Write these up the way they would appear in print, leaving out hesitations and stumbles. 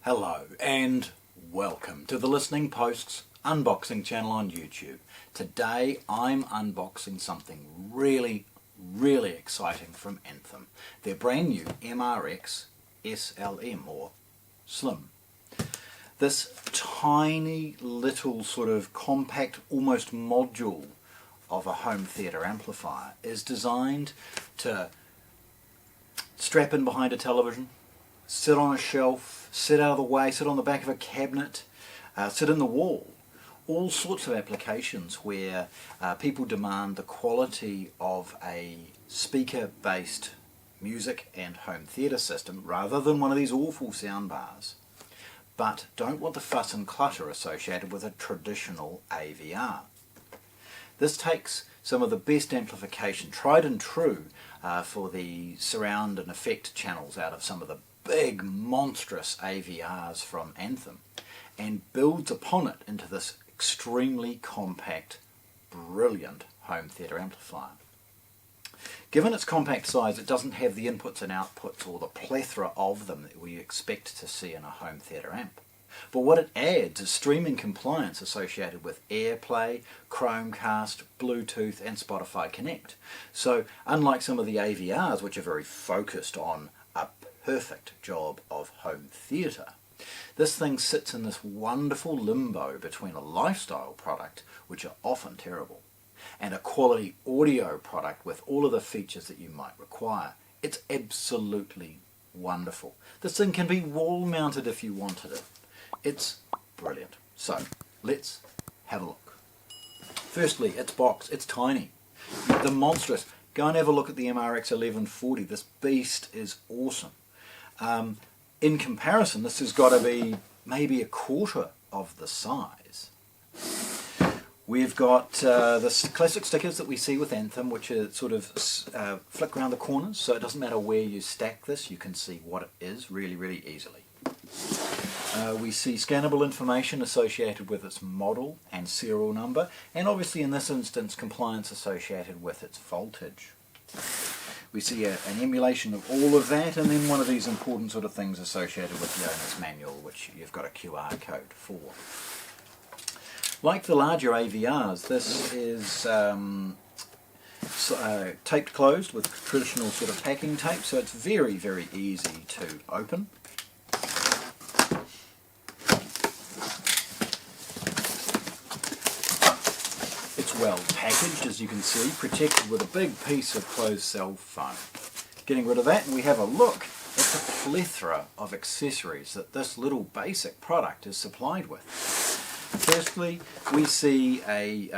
Hello and welcome to the Listening Post's unboxing channel on YouTube. Today I'm unboxing something really exciting from Anthem. Their brand new MRX-SLM or Slim. This tiny little sort of compact, almost module of a home theatre amplifier is designed to strap in behind a television, sit on a shelf, sit out of the way, sit on the back of a cabinet, sit in the wall. All sorts of applications where people demand the quality of a speaker-based music and home theatre system rather than one of these awful sound bars, but don't want the fuss and clutter associated with a traditional AVR. This takes some of the best amplification, tried and true, for the surround and effect channels out of some of the big monstrous AVRs from Anthem and builds upon it into this extremely compact, brilliant home theatre amplifier. Given its compact size, it doesn't have the inputs and outputs or the plethora of them that we expect to see in a home theatre amp. But what it adds is streaming compliance associated with AirPlay, Chromecast, Bluetooth and Spotify Connect. So unlike some of the AVRs which are very focused on a perfect job of home theatre, this thing sits in this wonderful limbo between a lifestyle product, which are often terrible, and a quality audio product with all of the features that you might require. It's absolutely wonderful. This thing can be wall mounted if you wanted it. It's brilliant. So let's have a look. Firstly, its box. It's tiny. The monstrous. Go and have a look at the MRX1140. This beast is awesome. In comparison, this has got to be maybe a quarter of the size. We've got the classic stickers that we see with Anthem, which are sort of flick around the corners, so it doesn't matter where you stack this, you can see what it is really easily. We see scannable information associated with its model and serial number, and obviously in this instance compliance associated with its voltage. We see an emulation of all of that, and then one of these important sort of things associated with the owner's manual, which you've got a QR code for. Like the larger AVRs, this is taped closed with traditional sort of packing tape, so it's very easy to open. It's well packaged, as you can see, protected with a big piece of closed cell foam. Getting rid of that, and we have a look at the plethora of accessories that this little basic product is supplied with. Firstly, we see a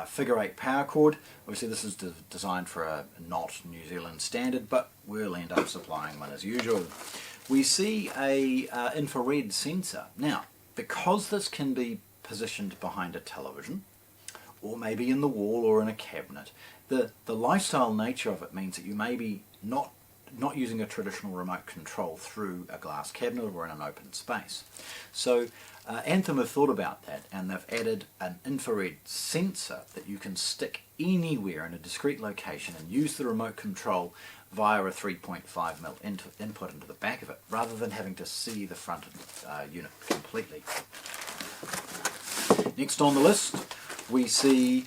figure 8 power cord. Obviously this is designed for a not New Zealand standard, but we'll end up supplying one as usual. We see a infrared sensor. Now, because this can be positioned behind a television, or maybe in the wall or in a cabinet, the lifestyle nature of it means that you may be not using a traditional remote control through a glass cabinet or in an open space. So Anthem have thought about that, and they've added an infrared sensor that you can stick anywhere in a discrete location and use the remote control via a 3.5mm input into the back of it, rather than having to see the front of the unit completely. Next on the list, we see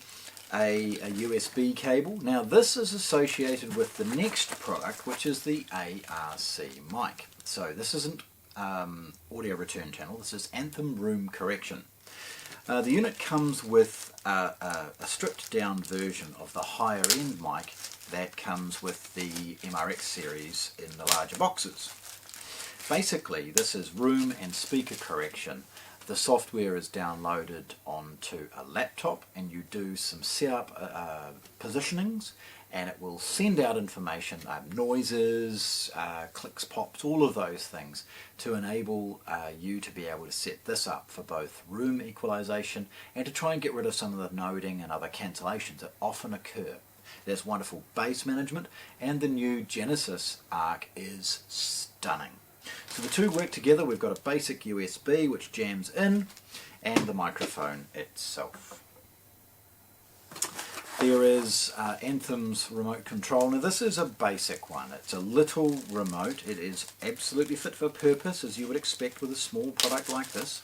a USB cable. Now this is associated with the next product, which is the ARC mic. So this isn't audio return channel, this is Anthem room correction. The unit comes with a stripped down version of the higher end mic that comes with the MRX series in the larger boxes. Basically this is room and speaker correction. The software is downloaded onto a laptop and you do some setup positionings, and it will send out information, noises, clicks, pops, all of those things to enable you to be able to set this up for both room equalization and to try and get rid of some of the noding and other cancellations that often occur. There's wonderful bass management, and the new Genesis ARC is stunning. So the two work together. We've got a basic USB which jams in, and the microphone itself. there is Anthem's remote control. Now this is a basic one. It's a little remote. It is absolutely fit for purpose, as you would expect with a small product like this.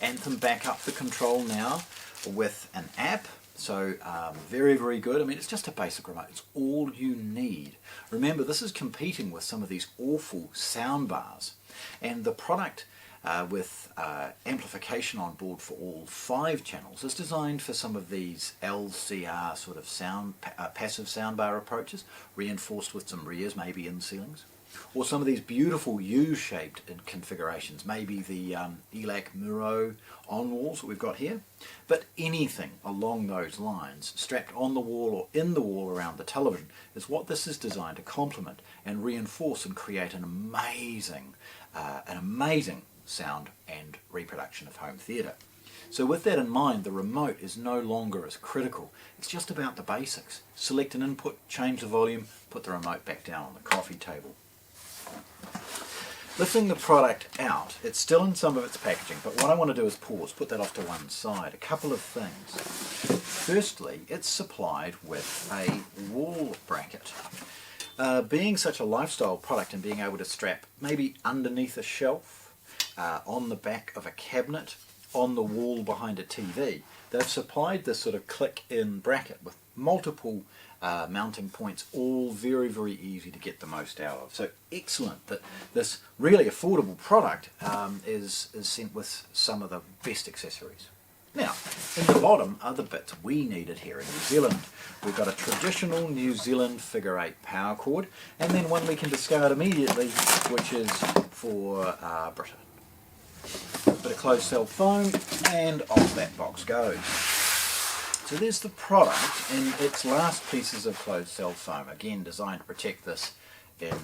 Anthem back up the control now with an app. So very, very good. I mean, it's just a basic remote. It's all you need. Remember, this is competing with some of these awful sound bars. And the product with amplification on board for all 5 channels is designed for some of these LCR sort of sound, passive soundbar approaches, reinforced with some rears, maybe in ceilings. Or some of these beautiful U-shaped configurations, maybe the ELAC Muro on walls that we've got here. But anything along those lines, strapped on the wall or in the wall around the television, is what this is designed to complement and reinforce and create an amazing sound and reproduction of home theatre. So with that in mind, the remote is no longer as critical. It's just about the basics. Select an input, change the volume, put the remote back down on the coffee table. Lifting the product out, it's still in some of its packaging, but what I want to do is pause, put that off to one side. A couple of things. Firstly, it's supplied with a wall bracket. Being such a lifestyle product and being able to strap maybe underneath a shelf, on the back of a cabinet, on the wall behind a TV, they've supplied this sort of click-in bracket with multiple mounting points, all very, very easy to get the most out of. So excellent that this really affordable product is sent with some of the best accessories. Now, in the bottom are the bits we needed here in New Zealand. We've got a traditional New Zealand figure 8 power cord, and then one we can discard immediately, which is for Britain. A bit of closed cell foam, and off that box goes. So there's the product in its last pieces of closed cell foam, again designed to protect this in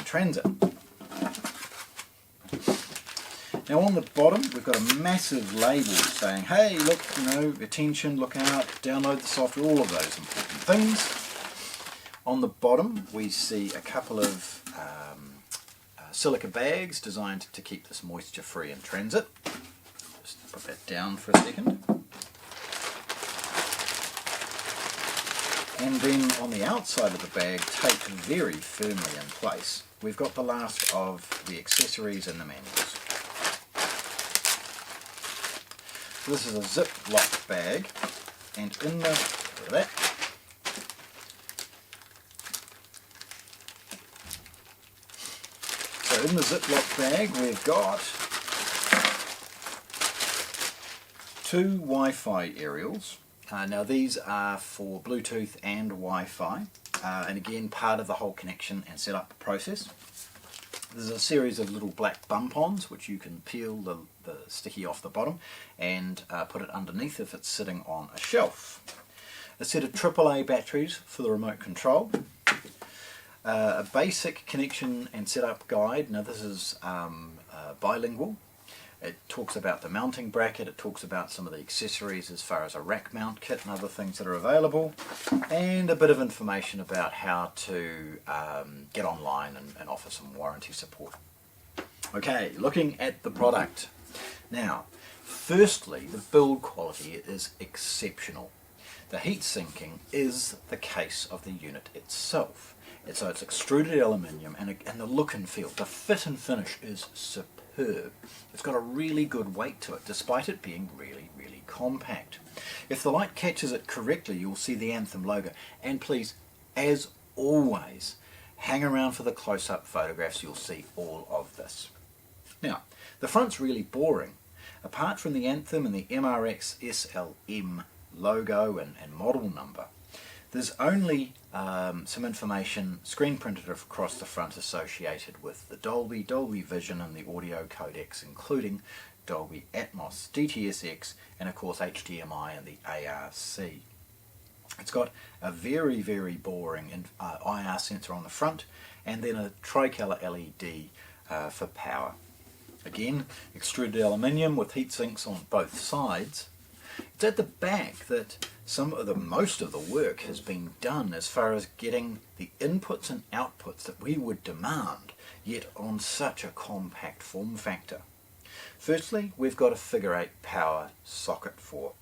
transit. Now on the bottom we've got a massive label saying, hey, look, you know, attention, look out, download the software, all of those important things. On the bottom we see a couple of silica bags designed to keep this moisture free in transit. Just put that down for a second. And then on the outside of the bag, taped very firmly in place, we've got the last of the accessories and the manuals. So this is a zip-lock bag, and in the, look at that, so in the zip-lock bag we've got 2 Wi-Fi aerials. Now these are for Bluetooth and Wi-Fi, and again part of the whole connection and setup process. There's a series of little black bump-ons which you can peel the sticky off the bottom and put it underneath if it's sitting on a shelf. A set of AAA batteries for the remote control. A basic connection and setup guide. Now this is bilingual. It talks about the mounting bracket, it talks about some of the accessories as far as a rack mount kit and other things that are available, and a bit of information about how to get online and offer some warranty support. Okay, looking at the product. Now, firstly, the build quality is exceptional. The heat sinking is the case of the unit itself. So it's extruded aluminium, and the look and feel, the fit and finish is superb. It's got a really good weight to it, despite it being really, really compact. If the light catches it correctly, you'll see the Anthem logo. And please, as always, hang around for the close-up photographs. You'll see all of this. Now, the front's really boring. Apart from the Anthem and the MRXSLM logo and model number, there's only some information screen printed across the front associated with the Dolby, Dolby Vision and the audio codecs, including Dolby Atmos, DTS:X and of course HDMI and the ARC. It's got a very, very boring IR sensor on the front and then a tricolour LED for power. Again, extruded aluminium with heat sinks on both sides. It's at the back that most of the work has been done as far as getting the inputs and outputs that we would demand, yet on such a compact form factor. Firstly, we've got a figure 8 power socket for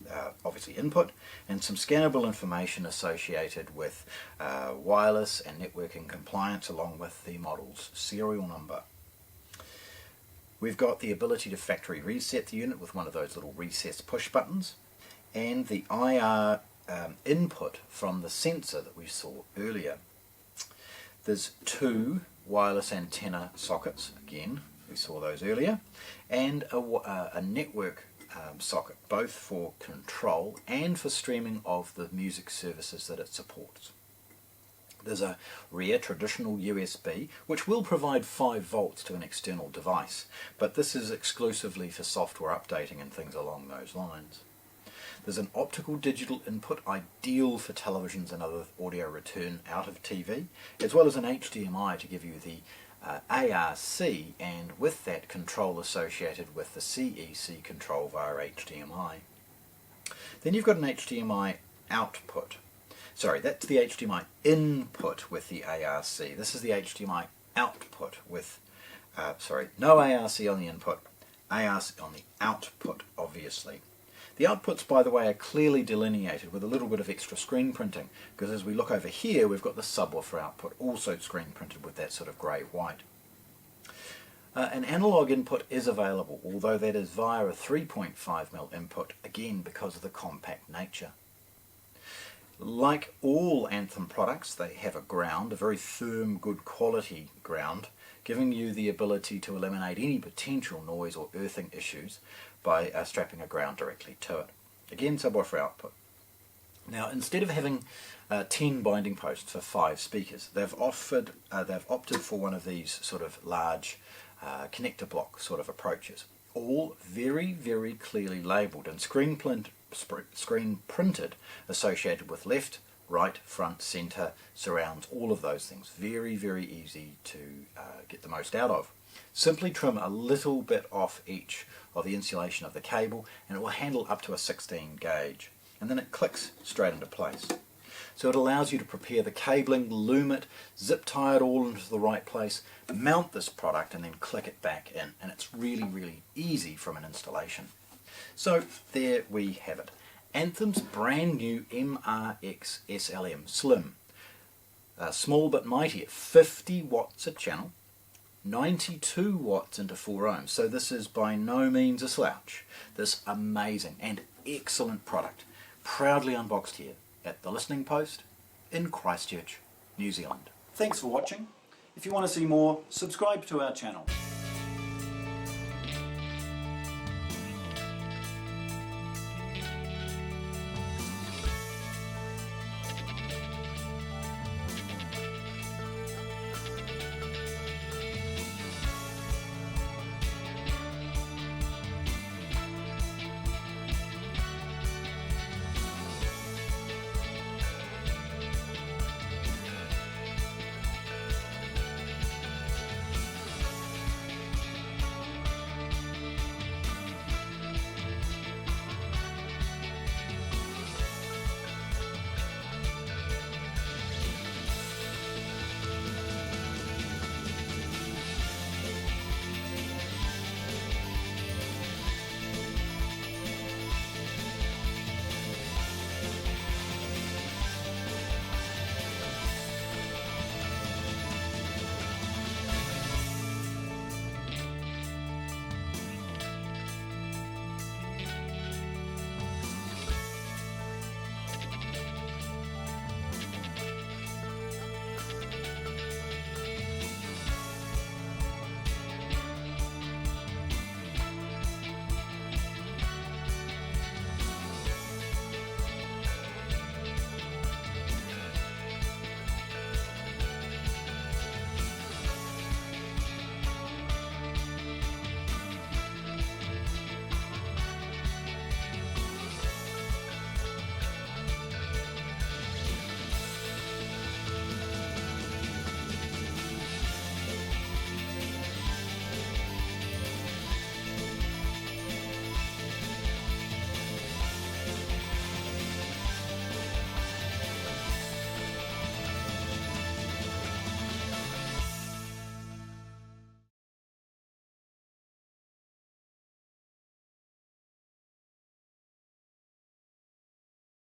obviously input, and some scannable information associated with wireless and networking compliance, along with the model's serial number. We've got the ability to factory reset the unit with one of those little recess push buttons, and the IR input from the sensor that we saw earlier. There's 2 wireless antenna sockets, again we saw those earlier, and a network socket, both for control and for streaming of the music services that it supports. There's a rear traditional USB which will provide 5 volts to an external device, but this is exclusively for software updating and things along those lines. There's an optical digital input ideal for televisions and other audio return out of TV, as well as an HDMI to give you the ARC, and with that control associated with the CEC control via HDMI. Then you've got an HDMI output. Sorry, that's the HDMI input with the ARC. This is the HDMI output with, no ARC on the input, ARC on the output, obviously. The outputs, by the way, are clearly delineated with a little bit of extra screen printing, because as we look over here, we've got the subwoofer output also screen printed with that sort of grey-white. An analog input is available, although that is via a 3.5mm input, again because of the compact nature. Like all Anthem products, they have a ground, a very firm, good quality ground, giving you the ability to eliminate any potential noise or earthing issues by strapping a ground directly to it. Again, subwoofer output. Now, instead of having 10 binding posts for 5 speakers, they've opted for one of these sort of large connector block sort of approaches, all very, very clearly labelled and screen printed, associated with left, right, front, centre, surrounds, all of those things. Very, very easy to get the most out of. Simply trim a little bit off each of the insulation of the cable and it will handle up to a 16 gauge, and then it clicks straight into place. So it allows you to prepare the cabling, loom it, zip tie it all into the right place, mount this product and then click it back in, and it's really, really easy from an installation. So there we have it. Anthem's brand new MRX-SLM Slim. Small but mighty at 50 watts a channel, 92 watts into 4 ohms, so this is by no means a slouch. This amazing and excellent product, proudly unboxed here at the Listening Post in Christchurch, New Zealand. Thanks for watching. If you want to see more, subscribe to our channel.